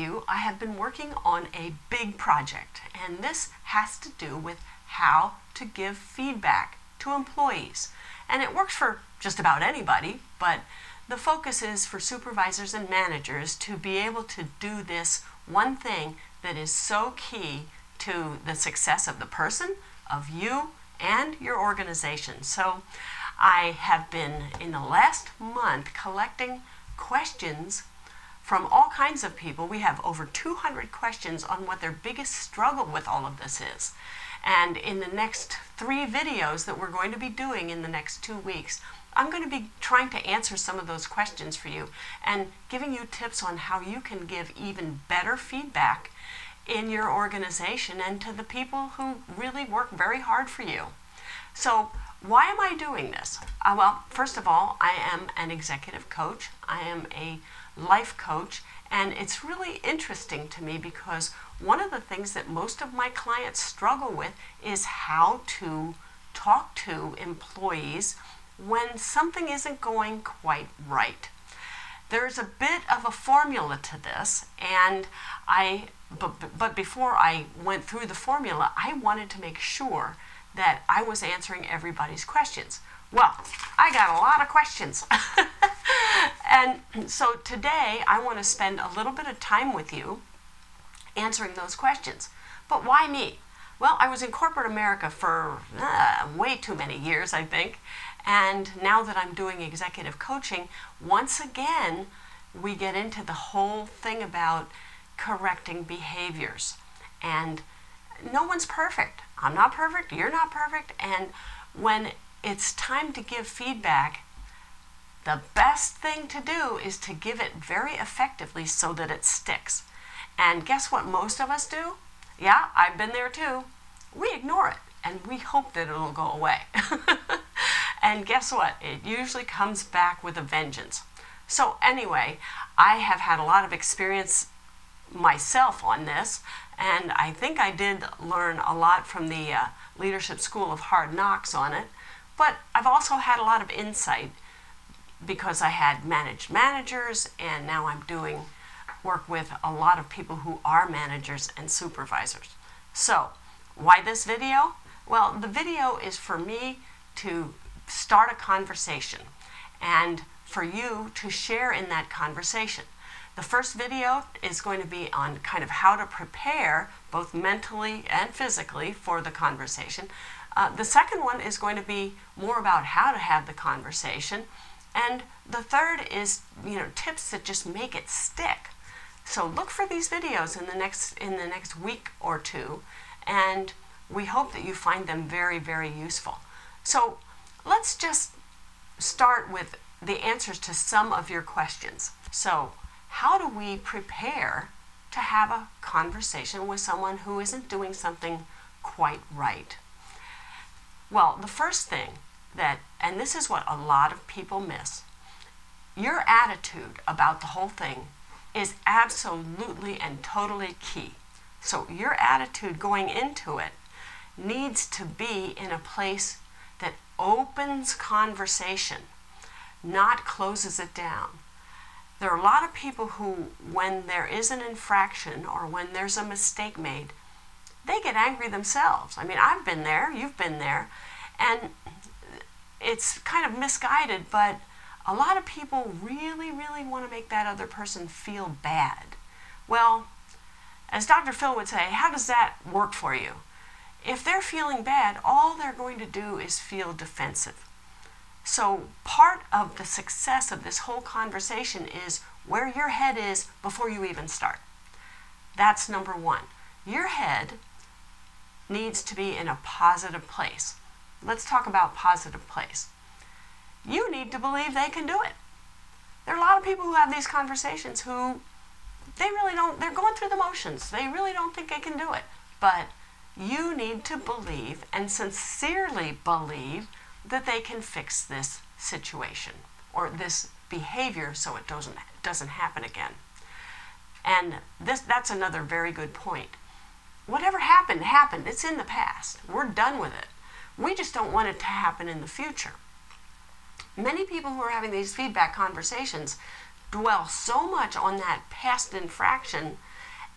you, I have been working on a big project, and this has to do with how to give feedback to employees. And it works for just about anybody, but the focus is for supervisors and managers to be able to do this one thing that is so key to the success of the person, of you, and your organization. So I have been, in the last month, collecting questions from all kinds of people. We have over 200 questions on what their biggest struggle with all of this is. And in the next 3 videos that we're going to be doing in the next 2 weeks, I'm going to be trying to answer some of those questions for you and giving you tips on how you can give even better feedback in your organization and to the people who really work very hard for you. So why am I doing this? Well, first of all, I am an executive coach. I am a life coach, and it's really interesting to me because one of the things that most of my clients struggle with is how to talk to employees when something isn't going quite right. There's a bit of a formula to this, and but before I went through the formula, I wanted to make sure that I was answering everybody's questions. Well, I got a lot of questions. And so today I want to spend a little bit of time with you answering those questions. But why me? Well, I was in corporate America for way too many years, I think. And now that I'm doing executive coaching, once again, we get into the whole thing about correcting behaviors. And no one's perfect. I'm not perfect, you're not perfect. And when it's time to give feedback, the best thing to do is to give it very effectively so that it sticks. And guess what most of us do? Yeah, I've been there too. We ignore it and we hope that it'll go away. And guess what? It usually comes back with a vengeance. So anyway, I have had a lot of experience myself on this, and I think I did learn a lot from the Leadership School of Hard Knocks on it, but I've also had a lot of insight because I had managed managers, and now I'm doing work with a lot of people who are managers and supervisors. So why this video? Well, the video is for me to start a conversation and for you to share in that conversation. The first video is going to be on kind of how to prepare both mentally and physically for the conversation. The second one is going to be more about how to have the conversation. And the third is, tips that just make it stick. So look for these videos in the next week or two, and we hope that you find them very, very useful. So let's just start with the answers to some of your questions. So how do we prepare to have a conversation with someone who isn't doing something quite right? Well, the first thing and this is what a lot of people miss, your attitude about the whole thing is absolutely and totally key. So your attitude going into it needs to be in a place that opens conversation, not closes it down. There are a lot of people who, when there is an infraction or when there's a mistake made, they get angry themselves. I mean, I've been there, you've been there, and it's kind of misguided, but a lot of people really, really want to make that other person feel bad. Well, as Dr. Phil would say, how does that work for you? If they're feeling bad, all they're going to do is feel defensive. So part of the success of this whole conversation is where your head is before you even start. That's number one. Your head needs to be in a positive place. Let's talk about positive place. You need to believe they can do it. There are a lot of people who have these conversations who they're going through the motions. They really don't think they can do it. But you need to believe and sincerely believe that they can fix this situation or this behavior so it doesn't happen again. And that's another very good point. Whatever happened, happened. It's in the past. We're done with it. We just don't want it to happen in the future. Many people who are having these feedback conversations dwell so much on that past infraction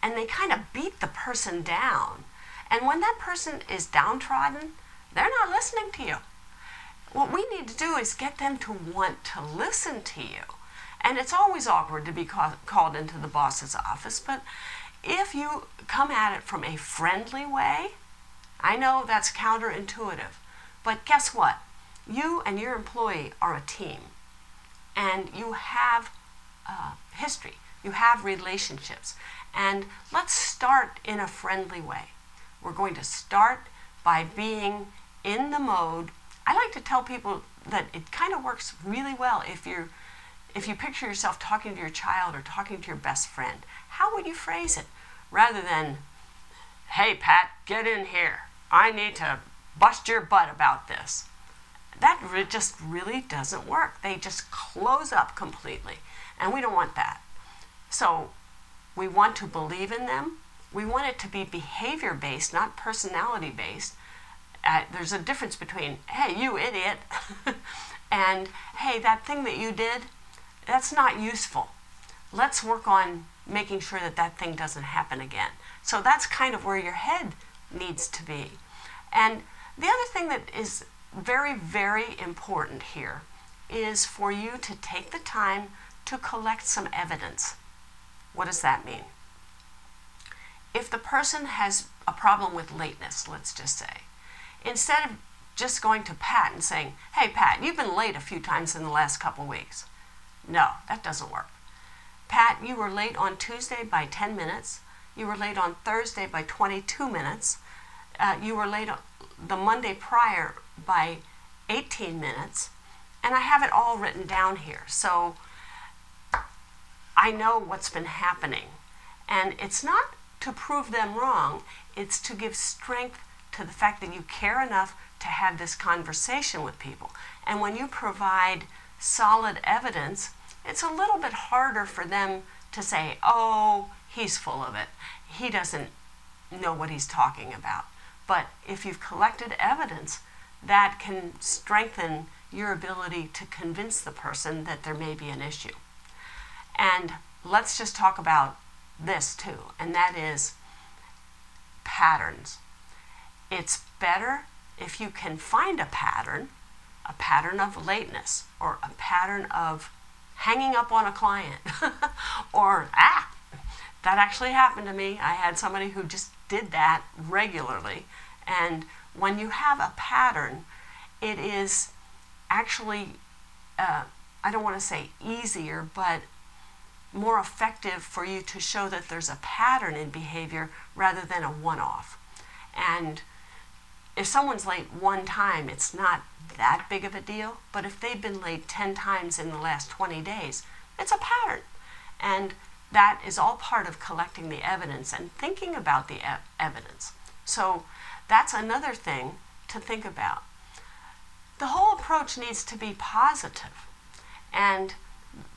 and they kind of beat the person down. And when that person is downtrodden, they're not listening to you. What we need to do is get them to want to listen to you. And it's always awkward to be called into the boss's office, but if you come at it from a friendly way, I know that's counterintuitive, but guess what? You and your employee are a team, and you have history, you have relationships, and let's start in a friendly way. We're going to start by being in the mode. I like to tell people that it kind of works really well if you picture yourself talking to your child or talking to your best friend. How would you phrase it? Rather than, hey Pat, get in here. I need to bust your butt about this. That just really doesn't work. They just close up completely, and we don't want that. So we want to believe in them. We want it to be behavior-based, not personality-based. There's a difference between, hey, you idiot, and hey, that thing that you did, that's not useful. Let's work on making sure that that thing doesn't happen again. So that's kind of where your head needs to be. And the other thing that is very, very important here is for you to take the time to collect some evidence. What does that mean? If the person has a problem with lateness, let's just say, instead of just going to Pat and saying, hey Pat, you've been late a few times in the last couple weeks. No, that doesn't work. Pat, you were late on Tuesday by 10 minutes. You were late on Thursday by 22 minutes. You were late on the Monday prior by 18 minutes. And I have it all written down here. So I know what's been happening. And it's not to prove them wrong. It's to give strength to the fact that you care enough to have this conversation with people. And when you provide solid evidence, it's a little bit harder for them to say, oh, he's full of it. He doesn't know what he's talking about. But if you've collected evidence, that can strengthen your ability to convince the person that there may be an issue. And let's just talk about this too, and that is patterns. It's better if you can find a pattern of lateness, or a pattern of hanging up on a client, or, that actually happened to me. I had somebody who just did that regularly. And when you have a pattern, it is actually, I don't want to say easier, but more effective for you to show that there's a pattern in behavior rather than a one-off. And if someone's late one time, it's not that big of a deal, but if they've been late 10 times in the last 20 days, it's a pattern. And that is all part of collecting the evidence and thinking about the evidence. So that's another thing to think about. The whole approach needs to be positive, and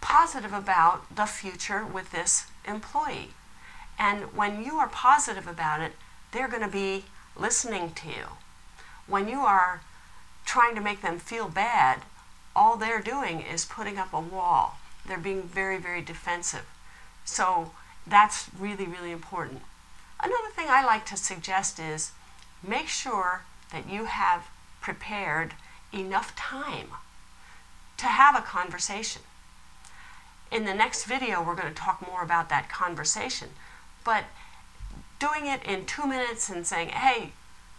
positive about the future with this employee. And when you are positive about it, they're going to be listening to you. When you are trying to make them feel bad, all they're doing is putting up a wall. They're being very, very defensive. So that's really, really important. Another thing I like to suggest is make sure that you have prepared enough time to have a conversation. In the next video, we're going to talk more about that conversation. But doing it in 2 minutes and saying, hey,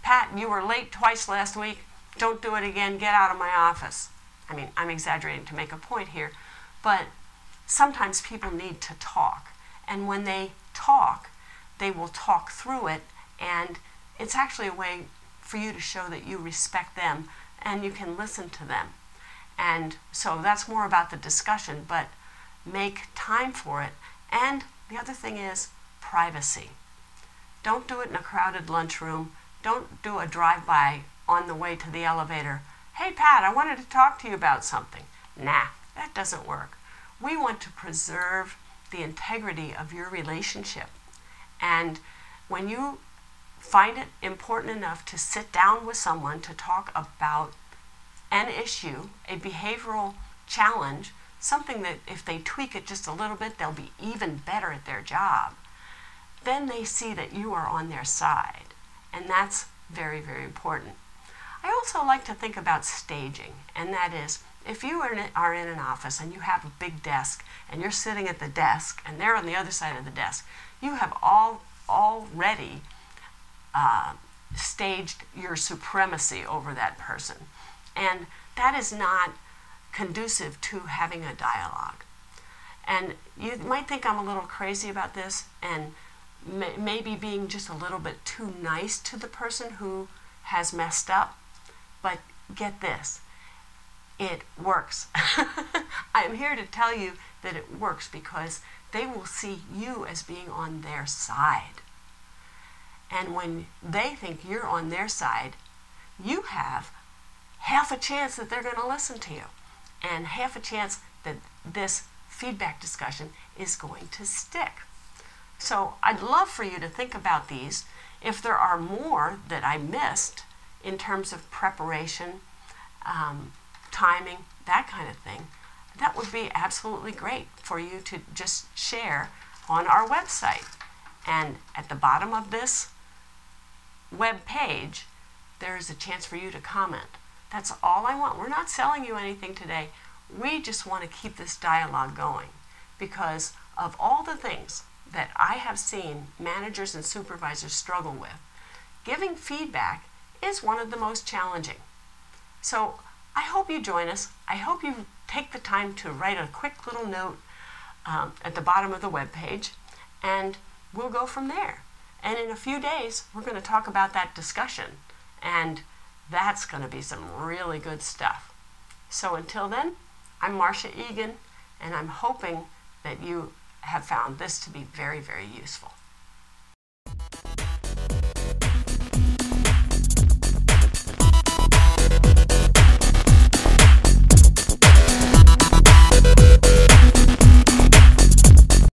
Pat, you were late twice last week. Don't do it again. Get out of my office. I mean, I'm exaggerating to make a point here, but sometimes people need to talk. And when they talk, they will talk through it, and it's actually a way for you to show that you respect them and you can listen to them. And so that's more about the discussion, but make time for it. And the other thing is privacy. Don't do it in a crowded lunchroom. Don't do a drive-by on the way to the elevator. Hey Pat, I wanted to talk to you about something. Nah, that doesn't work. We want to preserve the integrity of your relationship. And when you find it important enough to sit down with someone to talk about an issue, a behavioral challenge, something that if they tweak it just a little bit, they'll be even better at their job, then they see that you are on their side. And that's very, very important. I also like to think about staging, and that is, if you are in an office and you have a big desk and you're sitting at the desk and they're on the other side of the desk, you have already staged your supremacy over that person. And that is not conducive to having a dialogue. And you might think I'm a little crazy about this and maybe being just a little bit too nice to the person who has messed up, but get this, it works. I'm here to tell you that it works because they will see you as being on their side. And when they think you're on their side, you have half a chance that they're going to listen to you, and half a chance that this feedback discussion is going to stick. So I'd love for you to think about these. If there are more that I missed in terms of preparation, timing, that kind of thing, that would be absolutely great for you to just share on our website. And at the bottom of this web page, there is a chance for you to comment. That's all I want. We're not selling you anything today. We just want to keep this dialogue going, because of all the things that I have seen managers and supervisors struggle with, giving feedback is one of the most challenging. So I hope you join us. I hope you take the time to write a quick little note at the bottom of the web page, and we'll go from there. And in a few days, we're going to talk about that discussion, and that's going to be some really good stuff. So until then, I'm Marsha Egan, and I'm hoping that you have found this to be very, very useful.